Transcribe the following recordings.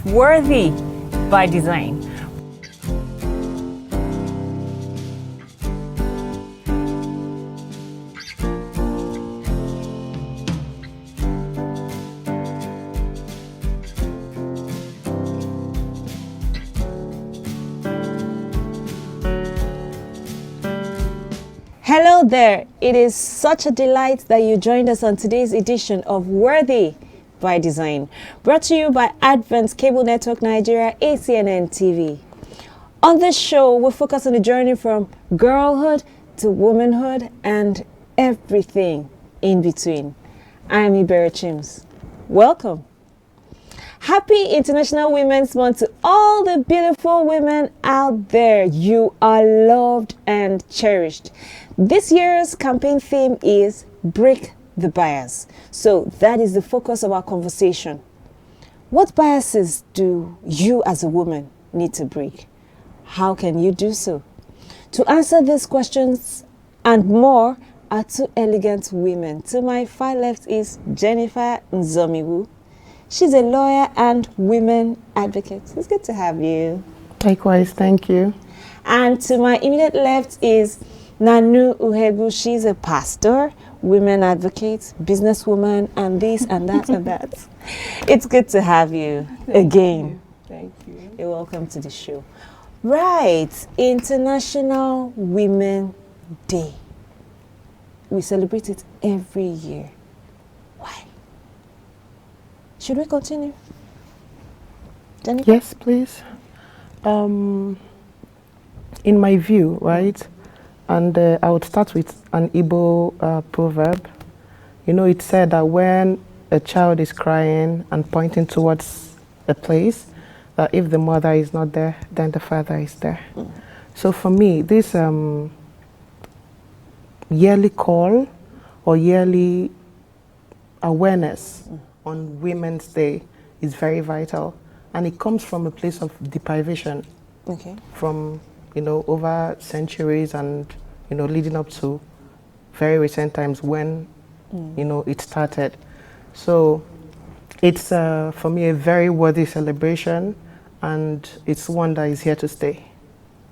Worthy by Design. Hello there, it is such a delight that you joined us on today's edition of Worthy by Design, brought to you by Advent Cable Network Nigeria, ACNNTV. On this show, we'll focus on the journey from girlhood to womanhood and everything in between. I'm Ibera Chims. Welcome. Happy International Women's Month to all the beautiful women out there. You are loved and cherished. This year's campaign theme is Break the Bias. So that is the focus of our conversation. What biases do you as a woman need to break? How can you do so? To answer these questions and more are two elegant women. To my far left is Jennifer Nzomiwu. She's a lawyer and women advocate. It's good to have you. Likewise, thank you. And to my immediate left is Nanu Uhegu. She's a pastor, women advocate, businesswoman, and this and that and that. It's good to have you again. Thank you. You're welcome to the show. Right, International Women Day. We celebrate it every year. Why? Should we continue? Jennifer? Yes, please. In my view, right, and I would start with an Igbo proverb. You know, it said that when a child is crying and pointing towards a place, that if the mother is not there, then the father is there. Mm. So for me, this yearly call or yearly awareness on Women's Day is very vital, and it comes from a place of deprivation. Okay. From over centuries and leading up to very recent times when it started. So it's for me a very worthy celebration, and it's one that is here to stay.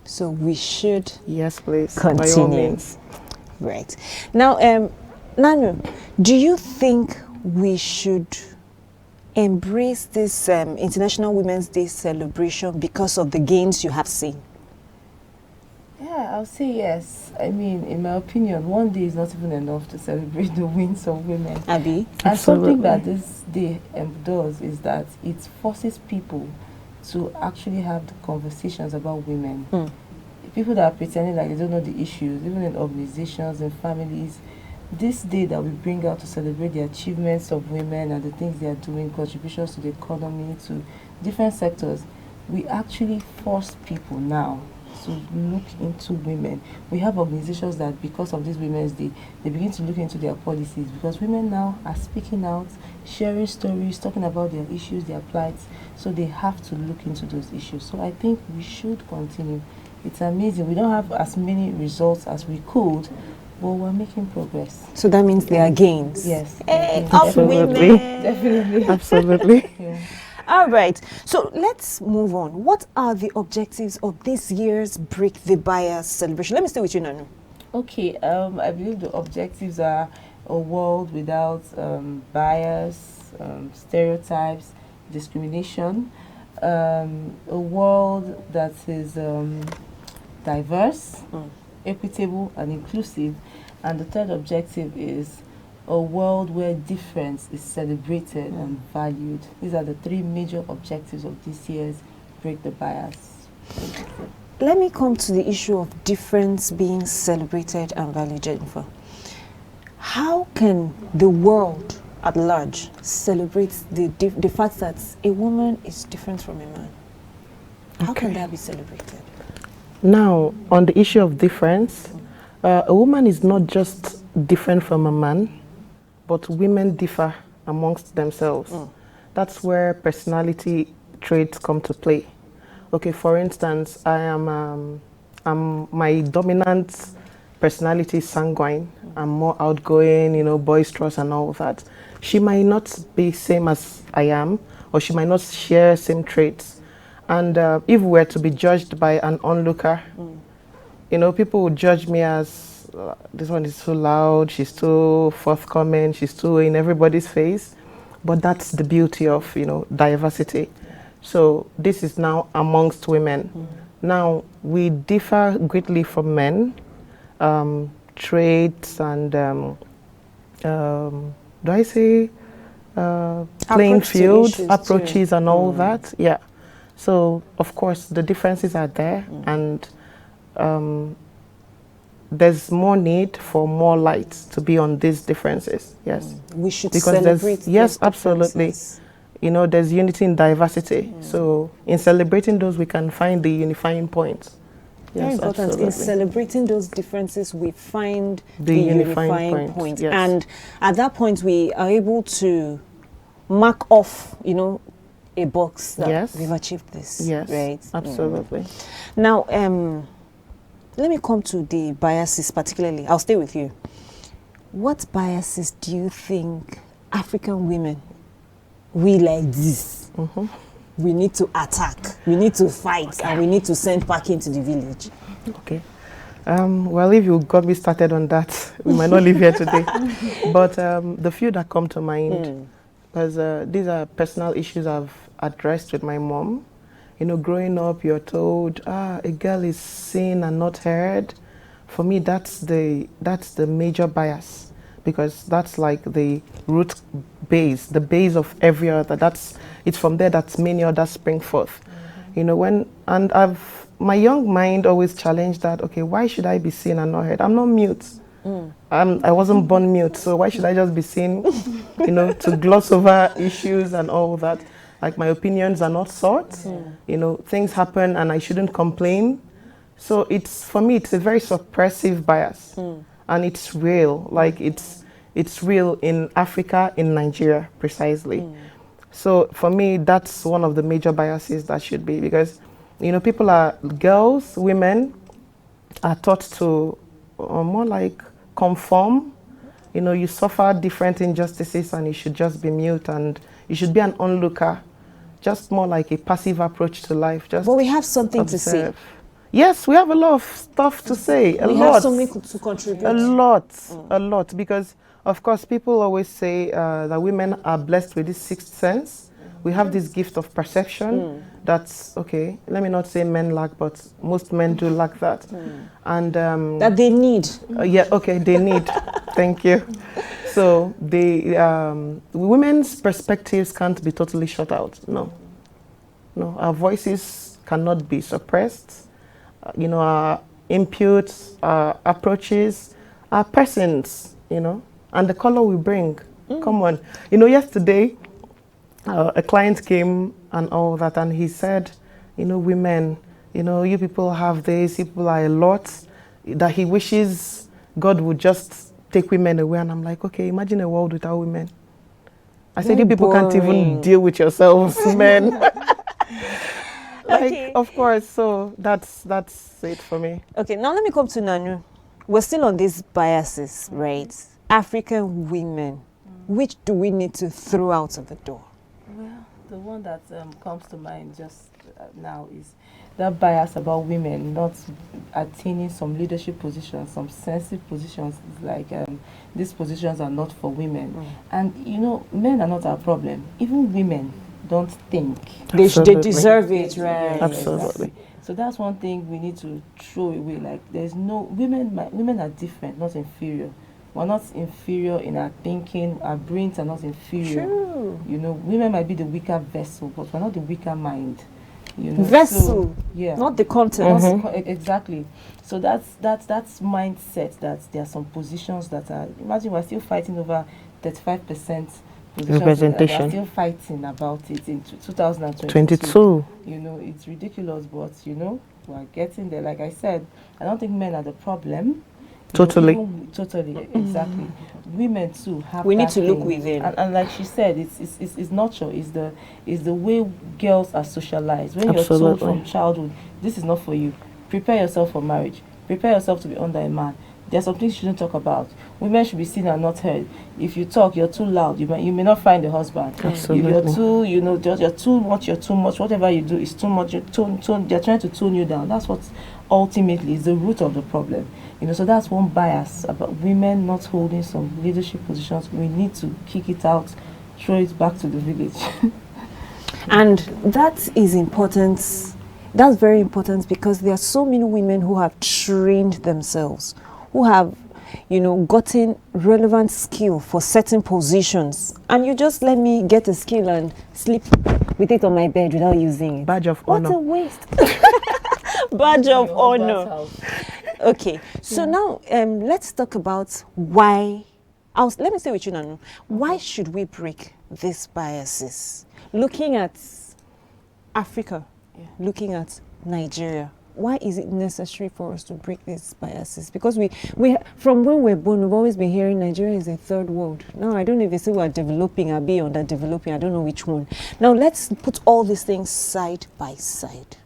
So we should, yes, please, continue. By all means. Right. Now, Nanu, do you think we should embrace this International Women's Day celebration because of the gains you have seen? Yeah, I'll say yes. I mean, in my opinion, one day is not even enough to celebrate the wins of women. Abby? And something that this day does is that it forces people to actually have the conversations about women. Mm. People that are pretending like they don't know the issues, even in organizations and families, this day that we bring out to celebrate the achievements of women and the things they are doing, contributions to the economy, to different sectors, we actually force people now to look into women. We have organizations that, because of this Women's Day, they begin to look into their policies, because women now are speaking out, sharing stories, talking about their issues, their plights, so they have to look into those issues. So I think we should continue. It's amazing. We don't have as many results as we could, but we're making progress. So that means there are gains. Yes. Hey, absolutely. Definitely. Absolutely. Yeah. All right. So let's move on. What are the objectives of this year's Break the Bias celebration? Let me stay with you, Nanu. Okay. I believe the objectives are a world without bias, stereotypes, discrimination, a world that is diverse, equitable and inclusive, and the third objective is a world where difference is celebrated and valued. These are the three major objectives of this year's Break the Bias. Let me come to the issue of difference being celebrated and valued, Jennifer. How can the world at large celebrate the fact that a woman is different from a man? How can that be celebrated? Now, on the issue of difference, a woman is not just different from a man, but women differ amongst themselves. That's where personality traits come to play. Okay, for instance, I'm my dominant personality is sanguine. I'm more outgoing, boisterous and all of that. She might not be same as I am, or she might not share same traits. And if we were to be judged by an onlooker, you know, people would judge me as this one is too loud, she's too forthcoming, she's too in everybody's face. But that's the beauty of, you know, diversity. So this is now amongst women. Now, we differ greatly from men, traits and, do I say, playing field, approaches and all that? Yeah. So, of course, the differences are there, and there's more need for more light to be on these differences. Yes. We should because celebrate yes, absolutely. You know, there's unity in diversity. So in celebrating those, we can find the unifying points. Very Yes, important. absolutely. In celebrating those differences, we find The unifying point. yes. And at that point, we are able to mark off, you know, a box that Yes. we've achieved this. Yes, Right? absolutely. Now, let me come to the biases particularly. I'll stay with you. What biases do you think African women, we like this, we need to attack, we need to fight, and we need to send back into the village? Okay. Well, if you got me started on that, we might not live here today. But the few that come to mind, because these are personal issues I've addressed with my mom. You know, growing up, you're told, a girl is seen and not heard. For me, that's the major bias, because that's like the root base, the base of every other. It's from there that many others spring forth. You know, my young mind always challenged that. Okay, why should I be seen and not heard? I'm not mute. I wasn't born mute, so why should I just be seen? You know, to gloss over issues and all that. Like, my opinions are not sought. You know, things happen and I shouldn't complain. So for me, it's a very suppressive bias. And it's real. Like, it's real in Africa, in Nigeria, precisely. So for me, that's one of the major biases that should be, because, you know, girls, women are taught to more like conform. You know, you suffer different injustices and you should just be mute, and you should be an onlooker. Just more like a passive approach to life. Just But we have something to say. observe. Yes, we have a lot of stuff to say. We have something to contribute. A lot. Because, of course, people always say that women are blessed with this sixth sense. We have this gift of perception. That's, okay, let me not say men lack, but most men do lack that. And that they need. yeah, okay, they need. Thank you. So women's perspectives can't be totally shut out. No, our voices cannot be suppressed. You know, our inputs, our approaches, our persons, you know, and the color we bring. Come on. You know, yesterday, a client came and all that, and he said, you know, women, you know, you people have this, you people are a lot, that he wishes God would just take women away. And I'm like, okay, imagine a world without women. I said, you people can't even deal with yourselves, men. Like, of course, so that's it for me. Okay, now let me come to Nanu. We're still on these biases, right? African women, which do we need to throw out of the door? Well, the one that comes to mind just now is that bias about women not attaining some leadership positions, some sensitive positions. Like, these positions are not for women. And, you know, men are not our problem. Even women don't think They deserve it, right? Absolutely. So that's one thing we need to throw away. Like, there's no women are different, not inferior. We're not inferior in our thinking. Our brains are not inferior. True. You know, women might be the weaker vessel, but we're not the weaker mind. You know, Vessel, so, yeah, not the content. exactly. So that's mindset. That there are some positions that are. Imagine we're still fighting over 35% representation. We're still fighting about it in 2022. 22. You know, it's ridiculous, but you know, we're getting there. Like I said, I don't think men are the problem. Totally. Totally, exactly. Women too have. We need that to look thing. within. And like she said, it's nurture. Is the way girls are socialized. When you're told from childhood, this is not for you. Prepare yourself for marriage. Prepare yourself to be under a man. There are some things you shouldn't talk about. Women should be seen and not heard. If you talk, you're too loud. You may not find a husband. Absolutely. If you're too, you're too much. You're too much. Whatever you do is too much. They're trying to tone you down. That's what ultimately is the root of the problem. So that's one bias about women not holding some leadership positions. We need to kick it out, throw it back to the village. And that is important. That's very important because there are so many women who have trained themselves, who have, gotten relevant skill for certain positions. And you just let me get a skill and sleep with it on my bed without using it. Badge of What honor. a waste. Badge of honor. Okay, so now let's talk about why. Let me say with you now. Why should we break these biases? Looking at Africa, looking at Nigeria, why is it necessary for us to break these biases? Because we from when we're born, we've always been hearing Nigeria is a third world. Now, I don't know if they say we're developing or be underdeveloping. I don't know which one. Now, let's put all these things side by side.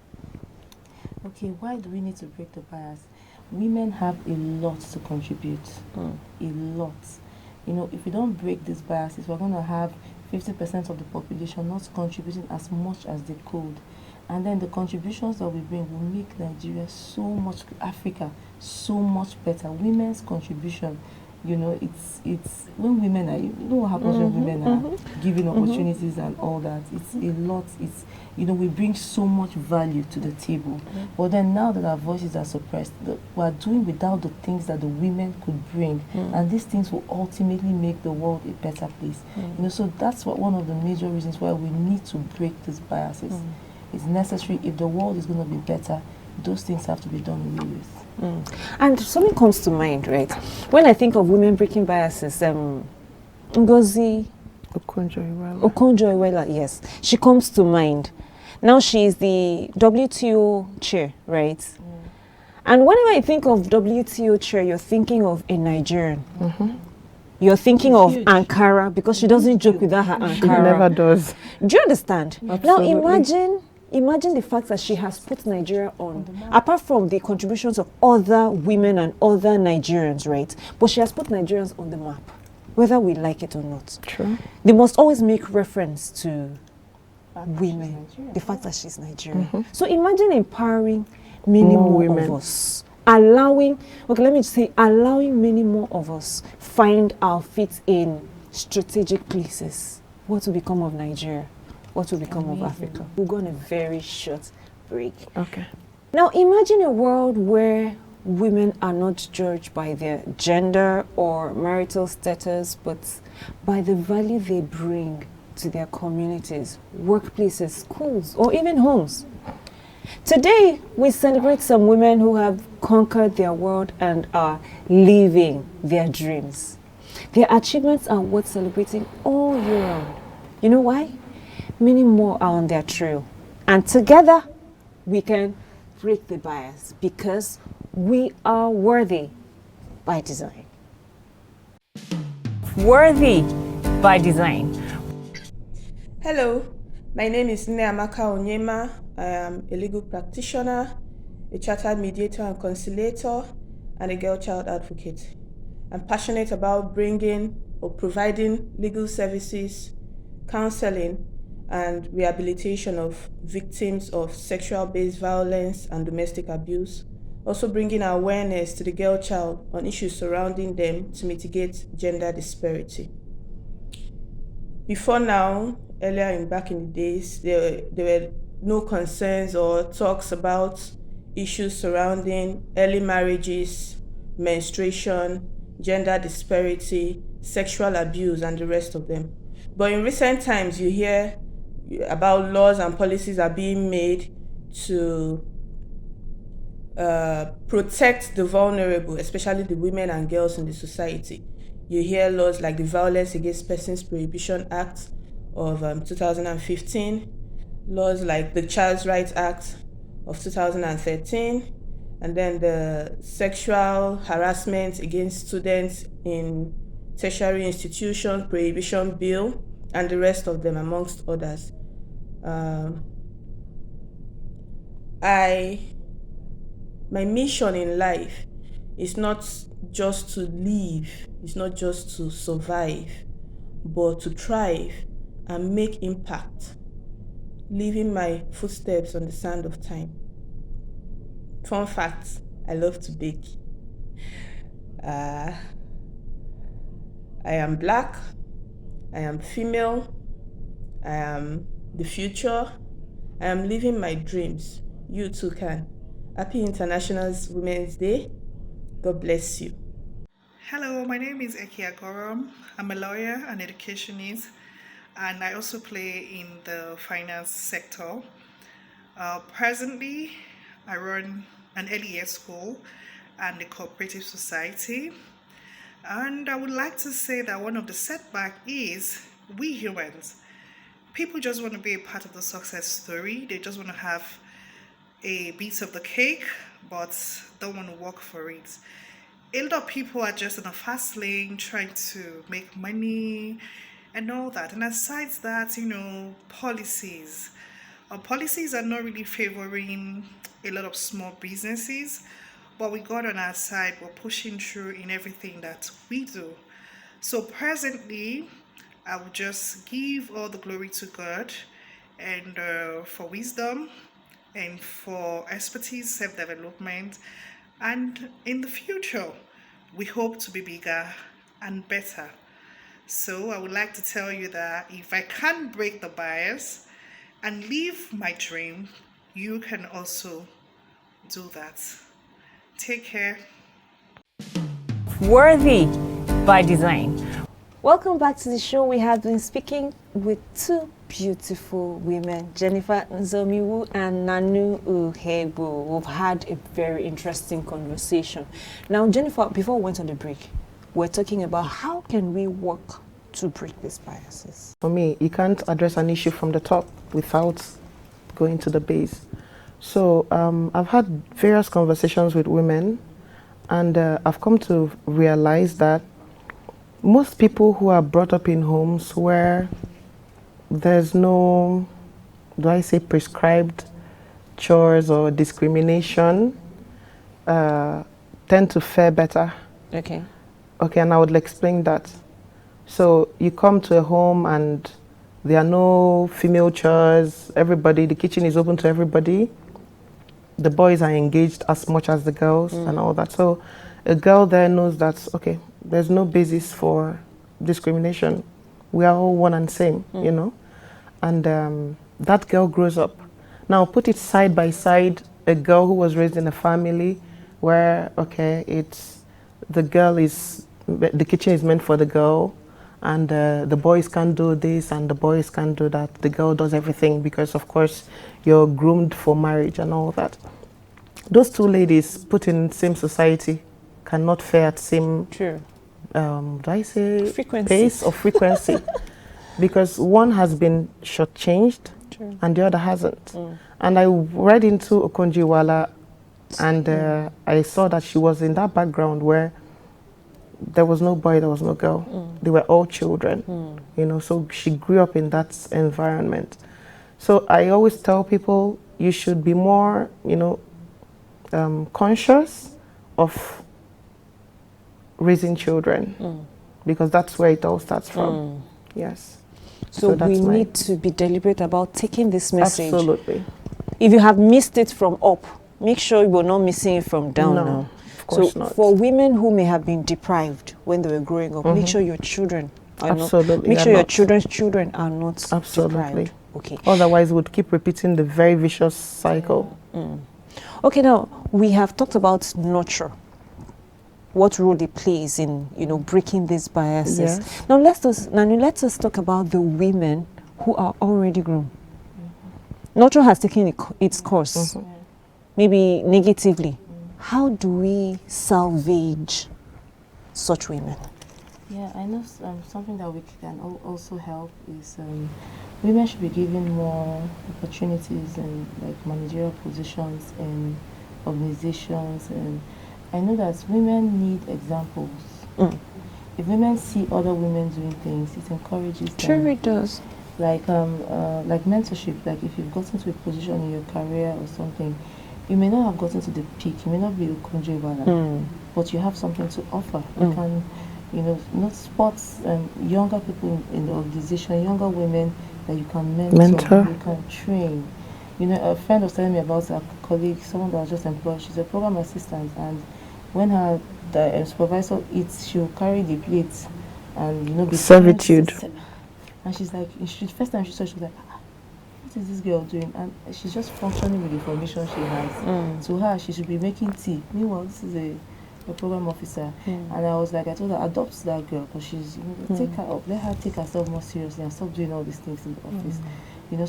Okay, why do we need to break the bias? Women have a lot to contribute. A lot. If we don't break these biases, we're going to have 50% of the population not contributing as much as they could. And then the contributions that we bring will make Nigeria Africa so much better. Women's contribution, it's when women are, what happens when women are given opportunities and all that. It's a lot. We bring so much value to the table. But then now that our voices are suppressed, we are doing without the things that the women could bring. And these things will ultimately make the world a better place. So that's one of the major reasons why we need to break these biases. It's necessary. If the world is going to be better, those things have to be done away with. And something comes to mind, right? When I think of women breaking biases, Ngozi Okonjo-Iweala, yes, she comes to mind. Now she is the WTO chair, right? And whenever I think of WTO chair, you're thinking of a Nigerian. You're thinking of Ankara, because she doesn't joke without her Ankara. She never does. Do you understand? Absolutely. Now imagine the fact that she has put Nigeria on, apart from the contributions of other women and other Nigerians, right? But she has put Nigerians on the map, whether we like it or not. True. They must always make reference to women, the fact that she's Nigerian. So imagine empowering many more women. of us, allowing many more of us find our feet in strategic places. What will become of Nigeria? What will become of Africa? We'll go on a very short break. Okay. Now imagine a world where women are not judged by their gender or marital status, but by the value they bring to their communities, workplaces, schools, or even homes. Today, we celebrate some women who have conquered their world and are living their dreams. Their achievements are worth celebrating all year round. You know why? Many more are on their trail. And together, we can break the bias because we are worthy by design. Worthy by design. Hello, my name is Nneamaka Onyema. I am a legal practitioner, a chartered mediator and conciliator, and a girl child advocate. I'm passionate about bringing or providing legal services, counseling, and rehabilitation of victims of sexual-based violence and domestic abuse, also bringing awareness to the girl child on issues surrounding them to mitigate gender disparity. Before now, back in the days, there were no concerns or talks about issues surrounding early marriages, menstruation, gender disparity, sexual abuse, and the rest of them. But in recent times, you hear about laws and policies are being made to protect the vulnerable, especially the women and girls in the society. You hear laws like the Violence Against Persons Prohibition Act of 2015, laws like the Child's Rights Act of 2013, and then the Sexual Harassment Against Students in Tertiary Institutions Prohibition Bill, and the rest of them, amongst others. My mission in life is not just to live, it's not just to survive, but to thrive and make impact, leaving my footsteps on the sand of time. Fun fact, I love to bake. I am black, I am female, I am the future, I am living my dreams. You too can. Happy International Women's Day. God bless you. Hello, my name is Eki Agorom. I'm a lawyer and educationist, and I also play in the finance sector. Presently, I run an early years school and a cooperative society. And I would like to say that one of the setbacks is we humans. People just want to be a part of the success story. They just want to have a piece of the cake, but don't want to work for it. A lot of people are just in a fast lane trying to make money and all that. And aside that, policies. Policies are not really favoring a lot of small businesses, but we got on our side. We're pushing through in everything that we do. So presently, I will just give all the glory to God and for wisdom and for expertise, self-development. And in the future, we hope to be bigger and better. So I would like to tell you that if I can't break the bias and live my dream, you can also do that. Take care. Worthy by design. Welcome back to the show. We have been speaking with two beautiful women, Jennifer Nzomiwu and Nanu Uhegbu. We've had a very interesting conversation. Now, Jennifer, before we went on the break, we're talking about how can we work to break these biases. For me, you can't address an issue from the top without going to the base. So I've had various conversations with women, and I've come to realize that most people who are brought up in homes where there's no, do I say prescribed chores or discrimination, tend to fare better. Okay. Okay, and I would explain that. So you come to a home and there are no female chores, the kitchen is open to everybody. The boys are engaged as much as the girls and all that. So a girl there knows that, okay, there's no basis for discrimination. We are all one and same, And that girl grows up. Now put it side by side, a girl who was raised in a family where, okay, the kitchen is meant for the girl, and the boys can't do this and the boys can't do that. The girl does everything because, of course, you're groomed for marriage and all that. Those two ladies put in same society cannot fare at same, do I say frequency. Pace or frequency, because one has been shortchanged and the other hasn't. And I read into Okonjo-Iweala, and I saw that she was in that background where there was no boy, there was no girl. They were all children, so she grew up in that environment. So I always tell people you should be more, conscious of raising children, because that's where it all starts from. Yes. So we need to be deliberate about taking this message. Absolutely. If you have missed it from up, make sure you're not missing it from down now. Of course not. For women who may have been deprived when they were growing up, make sure your children are Absolutely. Make sure your children's children are not Absolutely. deprived. Okay. Otherwise, we'd keep repeating the very vicious cycle. Okay, now we have talked about nurture. What role it plays in breaking these biases. Yes. Now let us talk about the women who are already grown. Nurture has taken its course, maybe negatively. How do we salvage such women? Yeah, I know something that we can also help is women should be given more opportunities in managerial positions in organizations, and I know that women need examples. If women see other women doing things, it encourages them. Sure, it does. Like mentorship, like if you've gotten to a position in your career or something, you may not have gotten to the peak, you may not be a Kunjewala, but you have something to offer. You can, not sports, younger people in the organization, younger women that you can mentor. You can train. A friend was telling me about a colleague, someone that was just employed. She's a program assistant, and when the supervisor eats, she'll carry the plates and be servitude. And she's like, first time she saw, she was like, what is this girl doing? And she's just functioning with the information she has. To her, she should be making tea. Meanwhile, this is a program officer. And I was like, I told her, adopt that girl, because she's, take her up, let her take herself more seriously and stop doing all these things in the office.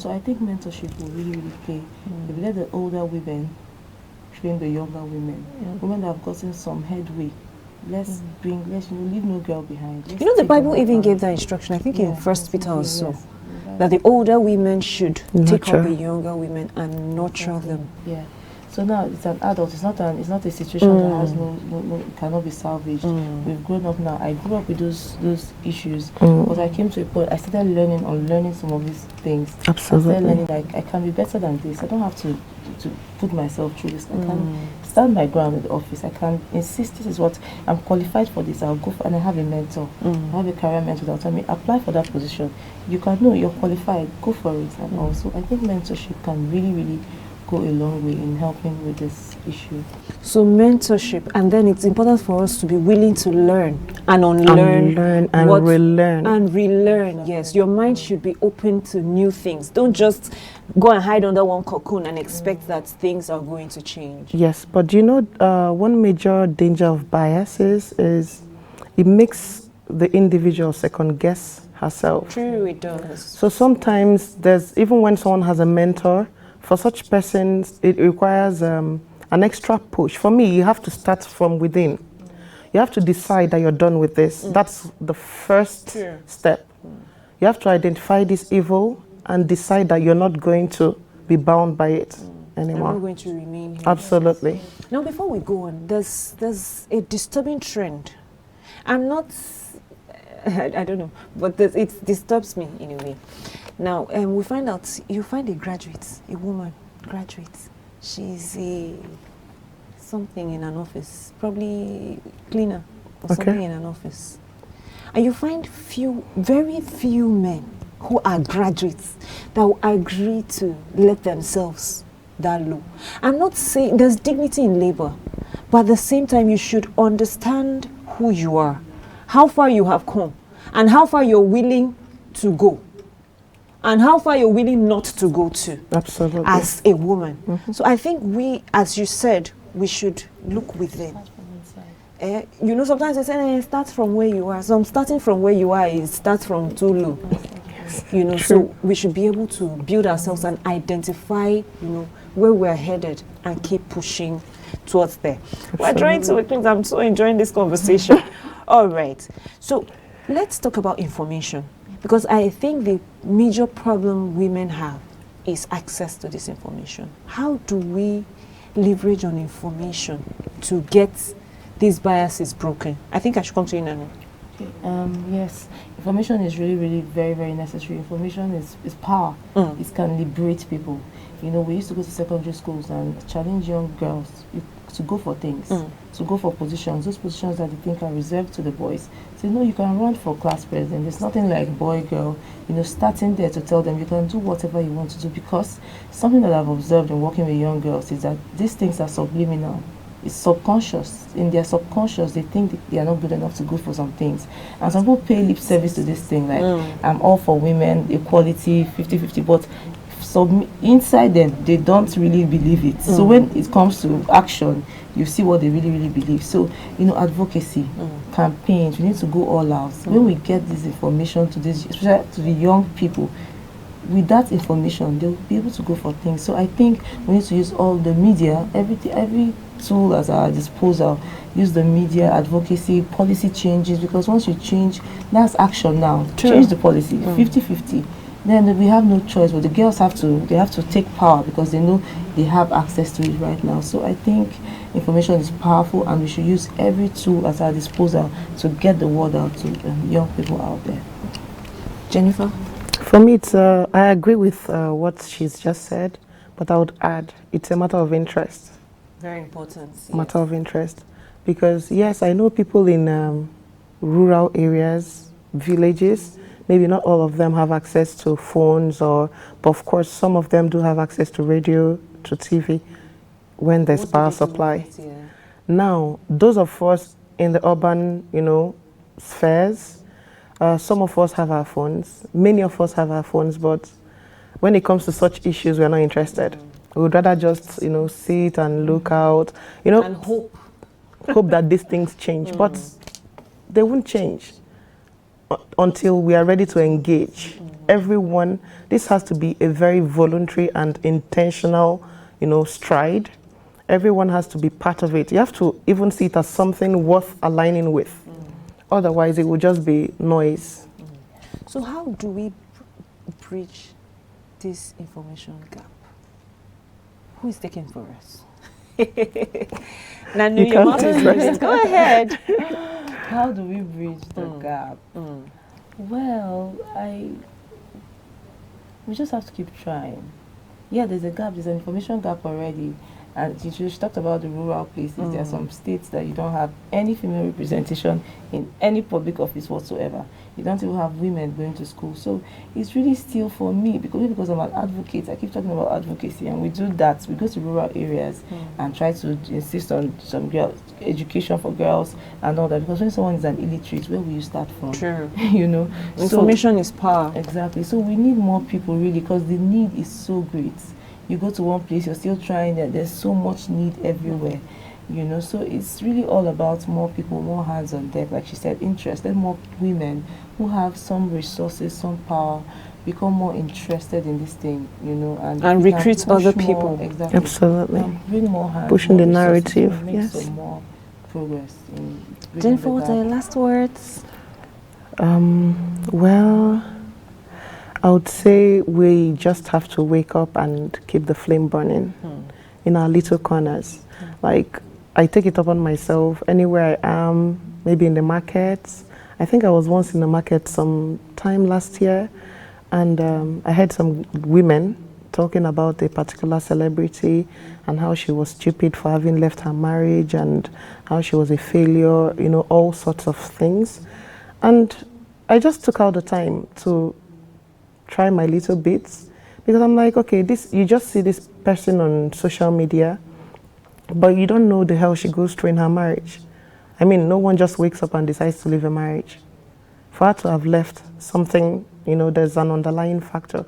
So I think mentorship will really, really play. If we let the older women train the younger women, women that have gotten some headway, let's leave no girl behind. The Bible even gave that instruction, I think in 1 Peter or so, that the older women should take up the younger women and nurture them. Yeah. So now it's an adult. It's not a situation that has cannot be salvaged. We've grown up now. I grew up with those issues, but I came to a point. I started unlearning some of these things. Absolutely. I started learning like I can be better than this. I don't have to put myself through this. I can stand my ground in the office. I can insist this is what I'm qualified for. This I'll go for, and I have a mentor. I have a career mentor that'll tell me apply for that position. You can know you're qualified. Go for it. And also, I think mentorship can really, really go a long way in helping with this issue. So mentorship, and then it's important for us to be willing to learn and unlearn and relearn. And relearn, yes. Your mind should be open to new things. Don't just go and hide under one cocoon and expect that things are going to change. Yes, but one major danger of biases is it makes the individual second guess herself. True, it does. So sometimes even when someone has a mentor, for such persons, it requires an extra push. For me, you have to start from within. You have to decide that you're done with this. That's the first step. You have to identify this evil and decide that you're not going to be bound by it anymore. I'm not going to remain here. Absolutely. Now, before we go on, there's a disturbing trend. I'm not, I don't know, but it disturbs me in a way. Now, we find out, you find a graduate, a woman, graduate. She's something in an office, probably cleaner or something in an office. And you find very few men who are graduates that will agree to let themselves that low. I'm not saying there's dignity in labor, but at the same time, you should understand who you are, how far you have come, and how far you're willing to go. And how far you're willing not to go to. Absolutely. As a woman. So I think we, as you said, we should look within. Sometimes they say, start from where you are. So starting from where you are is start from too low. So we should be able to build ourselves and identify, where we're headed and keep pushing towards there. We're trying to, I'm so enjoying this conversation. All right. So let's talk about information. Because I think the major problem women have is access to this information. How do we leverage on information to get these biases broken? I think I should come to you now. Yes, information is really, really very, very necessary. Information is power. It can liberate people. We used to go to secondary schools and challenge young girls to go for things, to go for positions, those positions that they think are reserved to the boys. So, you can run for class president. There's nothing like boy, girl, starting there to tell them you can do whatever you want to do, because something that I've observed in working with young girls is that these things are subliminal. It's subconscious. In their subconscious, they think they are not good enough to go for some things. And some people pay lip service to this thing, like, I'm all for women, equality, 50-50, but so inside them, they don't really believe it. So when it comes to action, you see what they really, really believe. So, advocacy, campaigns, we need to go all out. When we get this information to this, especially to the young people, with that information, they'll be able to go for things. So I think we need to use all the media, every tool at our disposal. Use the media, advocacy, policy changes, because once you change, that's action now. Change the policy, 50-50. Then we have no choice, but the girls have to take power, because they know they have access to it right now. So I think information is powerful, and we should use every tool at our disposal to get the word out to young people out there. Jennifer? For me, I agree with what she's just said, but I would add it's a matter of interest. Very important. Yes. Matter of interest. Because yes, I know people in rural areas, villages, maybe not all of them have access to phones, but of course some of them do have access to radio, to TV, when there's power supply. Now, those of us in the urban, spheres, some of us have our phones, many of us have our phones, but when it comes to such issues, we're not interested. We would rather just, sit and look out, and hope that these things change, but they won't change until we are ready to engage. Everyone, this has to be a very voluntary and intentional, stride. Everyone has to be part of it. You have to even see it as something worth aligning with. Otherwise, it will just be noise. So how do we bridge this information gap? Who is taking for us? Nanu, your mouth is moving. Go ahead. How do we bridge the gap? Well, we just have to keep trying. Yeah, there's a gap. There's an information gap already. And she talked about the rural places. There are some states that you don't have any female representation in any public office whatsoever. You don't even have women going to school. So it's really still for me, because I'm an advocate. I keep talking about advocacy, and we do that. We go to rural areas and try to insist on some education for girls and all that. Because when someone is an illiterate, where will you start from? True. Information is power. Exactly. So we need more people, really, because the need is so great. You go to one place, you're still trying it. There's so much need everywhere, So it's really all about more people, more hands on deck. Like she said, interest. Let more women who have some resources, some power, become more interested in this thing, and recruit other people. Exactly. Absolutely. Bring more hands. Pushing more the resources, narrative. make Yes. some more progress in Jennifer, what are your last words? Well, I would say we just have to wake up and keep the flame burning in our little corners. Like, I take it upon myself anywhere I am, maybe in the markets. I think I was once in the market some time last year, and I heard some women talking about a particular celebrity and how she was stupid for having left her marriage and how she was a failure, all sorts of things. And I just took out the time to try my little bits, because I'm like, okay, you just see this person on social media, but you don't know the hell she goes through in her marriage. I mean, no one just wakes up and decides to leave a marriage. For her to have left something, there's an underlying factor,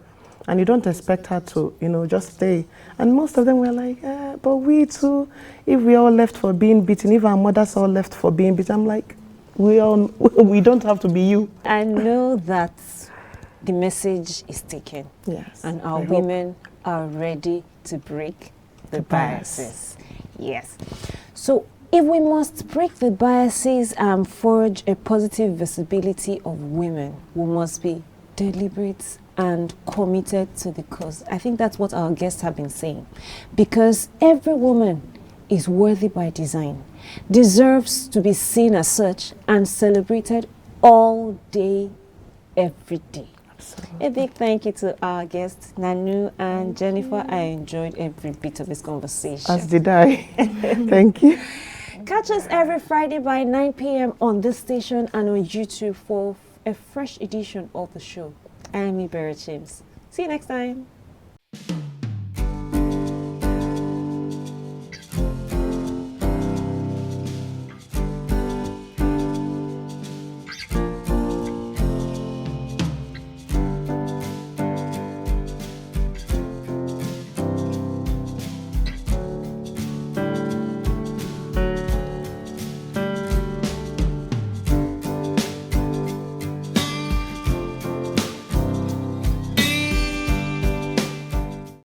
and you don't expect her to, just stay. And most of them were like, but we too, if we all left for being beaten, if our mothers all left for being beaten, I'm like, we don't have to be you. I know that the message is taken. Yes. And our women are ready to break the biases. Yes. So if we must break the biases and forge a positive visibility of women, we must be deliberate and committed to the cause. I think that's what our guests have been saying. Because every woman is worthy by design, deserves to be seen as such, and celebrated all day, every day. A big thank you to our guests, Nanu and Jennifer. I enjoyed every bit of this conversation. As did I. Thank you. Catch us every Friday by 9 p.m. on this station and on YouTube for a fresh edition of the show. I am Ibera James. See you next time.